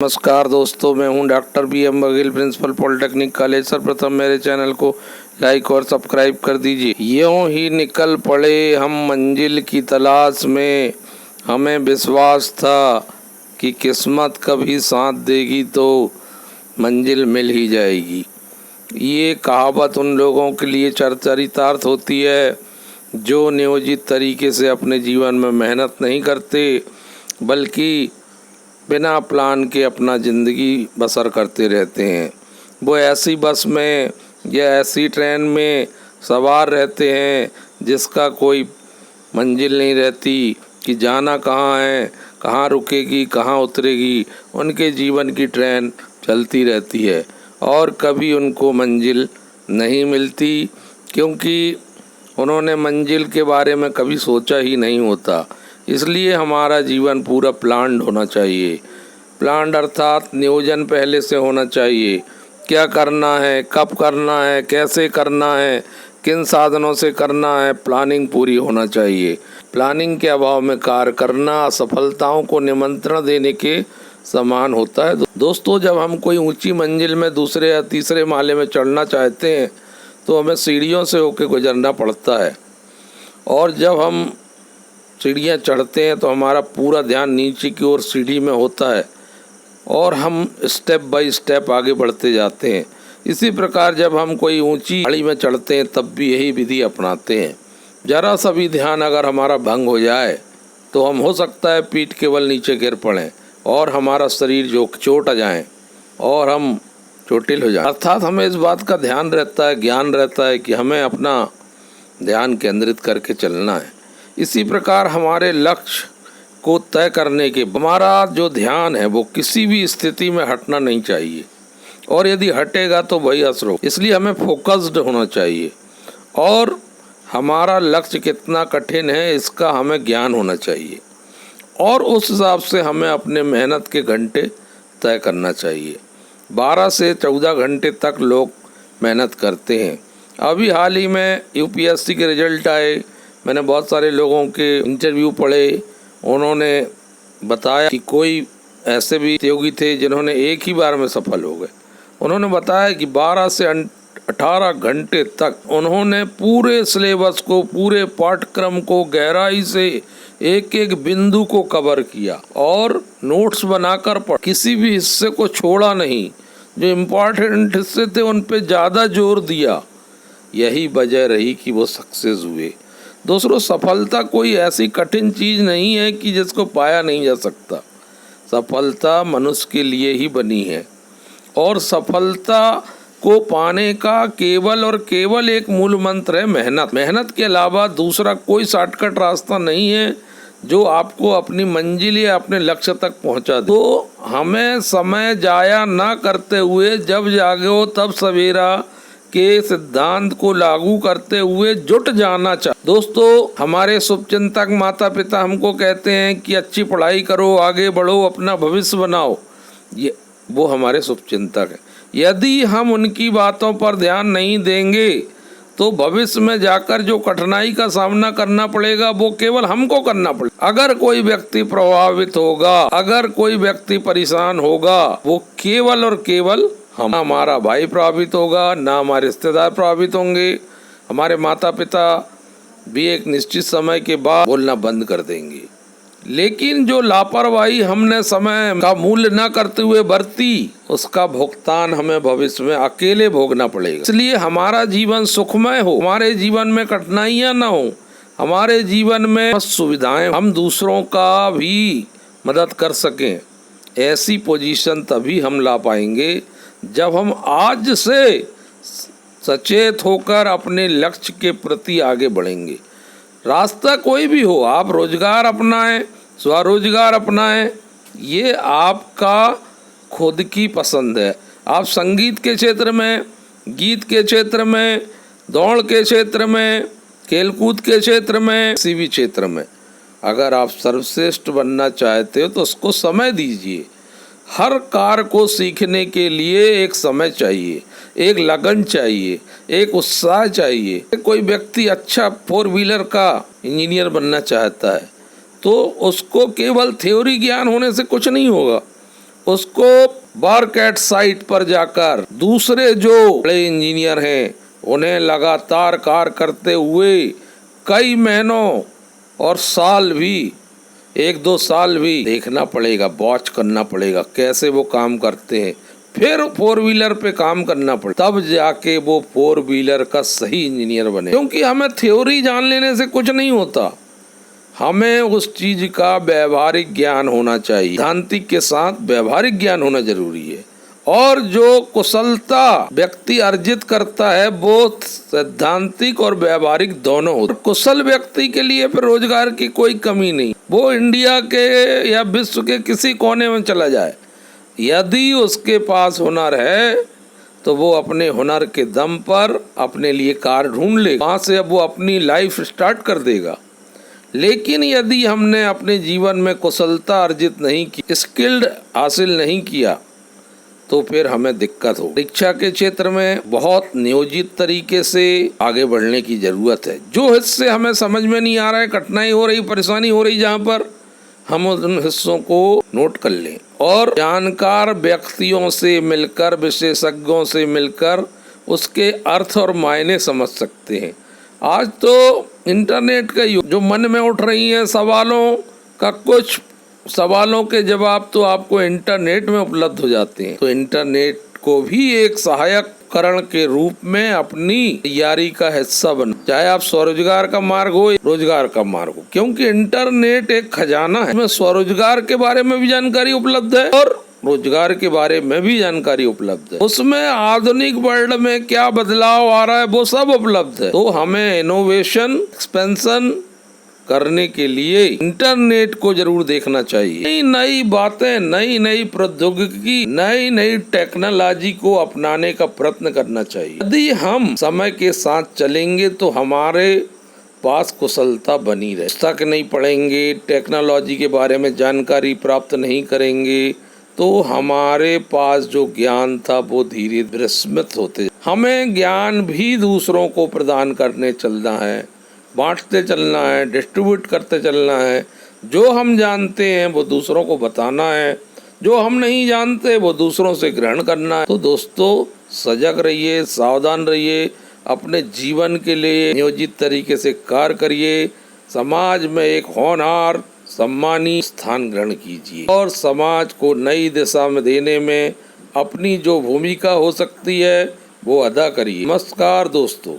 नमस्कार दोस्तों, मैं हूं doctor BM Baghel, principal polytechnic college. सर्वप्रथम मेरे चैनल को लाइक और सब्सक्राइब कर दीजिए। यूं ही निकल पड़े हम मंजिल की तलाश में, हमें विश्वास था कि किस्मत कभी साथ देगी तो मंजिल मिल ही जाएगी। ये कहावत उन लोगों के लिए चरितार्थ होती है जो नियोजित तरीके से अपने जीवन में मेहनत नहीं करते, बल्कि बिना प्लान के अपना ज़िंदगी बसर करते रहते हैं। वो ऐसी बस में या ऐसी ट्रेन में सवार रहते हैं जिसका कोई मंजिल नहीं रहती कि जाना कहाँ है, कहाँ रुकेगी, कहाँ उतरेगी। उनके जीवन की ट्रेन चलती रहती है और कभी उनको मंजिल नहीं मिलती, क्योंकि उन्होंने मंजिल के बारे में कभी सोचा ही नहीं होता। इसलिए हमारा जीवन पूरा प्लान्ड होना चाहिए। प्लान्ड अर्थात नियोजन पहले से होना चाहिए। क्या करना है, कब करना है, कैसे करना है, किन साधनों से करना है, प्लानिंग पूरी होना चाहिए। प्लानिंग के अभाव में कार्य करना असफलताओं को निमंत्रण देने के समान होता है। दोस्तों, जब हम कोई ऊंची मंजिल में दूसरे या तीसरे माले में चढ़ना चाहते हैं तो हमें सीढ़ियों से होकर गुजरना पड़ता है, और जब हम सीढ़ियाँ चढ़ते हैं तो हमारा पूरा ध्यान नीचे की ओर सीढ़ी में होता है और हम स्टेप बाय स्टेप आगे बढ़ते जाते हैं। इसी प्रकार जब हम कोई ऊंची पहाड़ी में चढ़ते हैं तब भी यही विधि अपनाते हैं। जरा सा भी ध्यान अगर हमारा भंग हो जाए तो हम हो सकता है पीठ केवल नीचे गिर पड़ें और हमारा शरीर जो चोट आ जाए और हम चोटिल हो जाए। अर्थात हमें इस बात का ध्यान रहता है, ज्ञान रहता है कि हमें अपना ध्यान केंद्रित करके चलना है। इसी प्रकार हमारे लक्ष्य को तय करने के हमारा जो ध्यान है वो किसी भी स्थिति में हटना नहीं चाहिए, और यदि हटेगा तो वही असर हो। इसलिए हमें फोकस्ड होना चाहिए और हमारा लक्ष्य कितना कठिन है इसका हमें ज्ञान होना चाहिए, और उस हिसाब से हमें अपने मेहनत के घंटे तय करना चाहिए। 12 से 14 घंटे तक लोग मेहनत करते हैं। अभी हाल ही में UPSC के रिजल्ट आए, मैंने बहुत सारे लोगों के इंटरव्यू पढ़े। उन्होंने बताया कि कोई ऐसे भी प्रतियोगी थे जिन्होंने एक ही बार में सफल हो गए। उन्होंने बताया कि 12 से 18 घंटे तक उन्होंने पूरे सिलेबस को, पूरे पाठ्यक्रम को गहराई से एक एक बिंदु को कवर किया और नोट्स बनाकर पढ़, किसी भी हिस्से को छोड़ा नहीं। जो इम्पोर्टेंट हिस्से थे उन पे ज़्यादा जोर दिया। यही वजह रही कि वो सक्सेस हुए। दूसरों, सफलता कोई ऐसी कठिन चीज़ नहीं है कि जिसको पाया नहीं जा सकता। सफलता मनुष्य के लिए ही बनी है, और सफलता को पाने का केवल और केवल एक मूल मंत्र है मेहनत। मेहनत के अलावा दूसरा कोई शॉर्टकट रास्ता नहीं है जो आपको अपनी मंजिल या अपने लक्ष्य तक पहुंचा दे। तो हमें समय जाया ना करते हुए जब जागो तब सवेरा के सिद्धांत को लागू करते हुए जुट जाना चाहिए। दोस्तों, हमारे शुभचिंतक माता पिता हमको कहते हैं कि अच्छी पढ़ाई करो, आगे बढ़ो, अपना भविष्य बनाओ। ये वो हमारे शुभचिंतक हैं। यदि हम उनकी बातों पर ध्यान नहीं देंगे तो भविष्य में जाकर जो कठिनाई का सामना करना पड़ेगा वो केवल हमको करना पड़ेगा। अगर कोई व्यक्ति प्रभावित होगा, अगर कोई व्यक्ति परेशान होगा, वो केवल और केवल हमारा भाई प्रभावित होगा, ना हमारे रिश्तेदार प्रभावित होंगे। हमारे माता पिता भी एक निश्चित समय के बाद बोलना बंद कर देंगे। लेकिन जो लापरवाही हमने समय का मूल्य न करते हुए बरती, उसका भुगतान हमें भविष्य में अकेले भोगना पड़ेगा। इसलिए हमारा जीवन सुखमय हो, हमारे जीवन में कठिनाइयाँ न हो, हमारे जीवन में सुविधाएं, हम दूसरों का भी मदद कर सकें। ऐसी पोजीशन तभी हम ला पाएंगे जब हम आज से सचेत होकर अपने लक्ष्य के प्रति आगे बढ़ेंगे। रास्ता कोई भी हो, आप रोजगार अपनाएं, स्वरोजगार अपनाएं, ये आपका खुद की पसंद है। आप संगीत के क्षेत्र में, गीत के क्षेत्र में, दौड़ के क्षेत्र में, खेलकूद के क्षेत्र में, किसी भी क्षेत्र में अगर आप सर्वश्रेष्ठ बनना चाहते हो तो उसको समय दीजिए। हर कार्य को सीखने के लिए एक समय चाहिए, एक लगन चाहिए, एक उत्साह चाहिए। कोई व्यक्ति अच्छा 4 व्हीलर का इंजीनियर बनना चाहता है तो उसको केवल थ्योरी ज्ञान होने से कुछ नहीं होगा। उसको वर्क एट साइट पर जाकर दूसरे जो बड़े इंजीनियर हैं उन्हें लगातार कार्य करते हुए कई महीनों और साल भी 1-2 साल भी देखना पड़ेगा, वॉच करना पड़ेगा कैसे वो काम करते हैं। फिर 4 व्हीलर पे काम करना पड़े, तब जाके वो 4 व्हीलर का सही इंजीनियर बने। क्योंकि हमें थ्योरी जान लेने से कुछ नहीं होता, हमें उस चीज का व्यवहारिक ज्ञान होना चाहिए। सैद्धांतिक के साथ व्यवहारिक ज्ञान होना जरूरी है। और जो कुशलता व्यक्ति अर्जित करता है वो सैद्धांतिक और व्यवहारिक दोनों होते हैं। कुशल व्यक्ति के लिए फिर रोजगार की कोई कमी नहीं, वो इंडिया के या विश्व के किसी कोने में चला जाए, यदि उसके पास हुनर है तो वो अपने हुनर के दम पर अपने लिए कार ढूंढ ले, वहां से अब वो अपनी लाइफ स्टार्ट कर देगा। लेकिन यदि हमने अपने जीवन में कुशलता अर्जित नहीं की, स्किल्ड हासिल नहीं किया, तो फिर हमें दिक्कत हो। शिक्षा के क्षेत्र में बहुत नियोजित तरीके से आगे बढ़ने की जरूरत है। जो हिस्से हमें समझ में नहीं आ रहा है, कठिनाई हो रही, परेशानी हो रही, जहाँ पर हम उन हिस्सों को नोट कर लें और जानकार व्यक्तियों से मिलकर, विशेषज्ञों से मिलकर उसके अर्थ और मायने समझ सकते हैं। आज तो इंटरनेट का युग, जो मन में उठ रही है सवालों का, कुछ सवालों के जवाब तो आपको इंटरनेट में उपलब्ध हो जाते हैं। तो इंटरनेट को भी एक सहायक उपकरण के रूप में अपनी तैयारी का हिस्सा बना, चाहे आप स्वरोजगार का मार्ग हो, रोजगार का मार्ग हो, क्योंकि इंटरनेट एक खजाना है। इसमें स्वरोजगार के बारे में भी जानकारी उपलब्ध है और रोजगार के बारे में भी जानकारी उपलब्ध है। उसमें आधुनिक वर्ल्ड में क्या बदलाव आ रहा है वो सब उपलब्ध है। तो हमें इनोवेशन, एक्सपेंशन करने के लिए इंटरनेट को जरूर देखना चाहिए। नई नई बातें, नई नई प्रौद्योगिकी, नई नई टेक्नोलॉजी को अपनाने का प्रयत्न करना चाहिए। यदि हम समय के साथ चलेंगे तो हमारे पास कुशलता बनी रहे। पुस्तक नहीं पढ़ेंगे, टेक्नोलॉजी के बारे में जानकारी प्राप्त नहीं करेंगे तो हमारे पास जो ज्ञान था वो धीरे धीरे विस्मृत होते। हमें ज्ञान भी दूसरों को प्रदान करने चलना है, बांटते चलना है, डिस्ट्रीब्यूट करते चलना है। जो हम जानते हैं वो दूसरों को बताना है, जो हम नहीं जानते वो दूसरों से ग्रहण करना है। तो दोस्तों, सजग रहिए, सावधान रहिए, अपने जीवन के लिए नियोजित तरीके से कार्य करिए, समाज में एक होनहार, सम्मानी स्थान ग्रहण कीजिए और समाज को नई दिशा में देने में अपनी जो भूमिका हो सकती है वो अदा करिए। नमस्कार दोस्तों।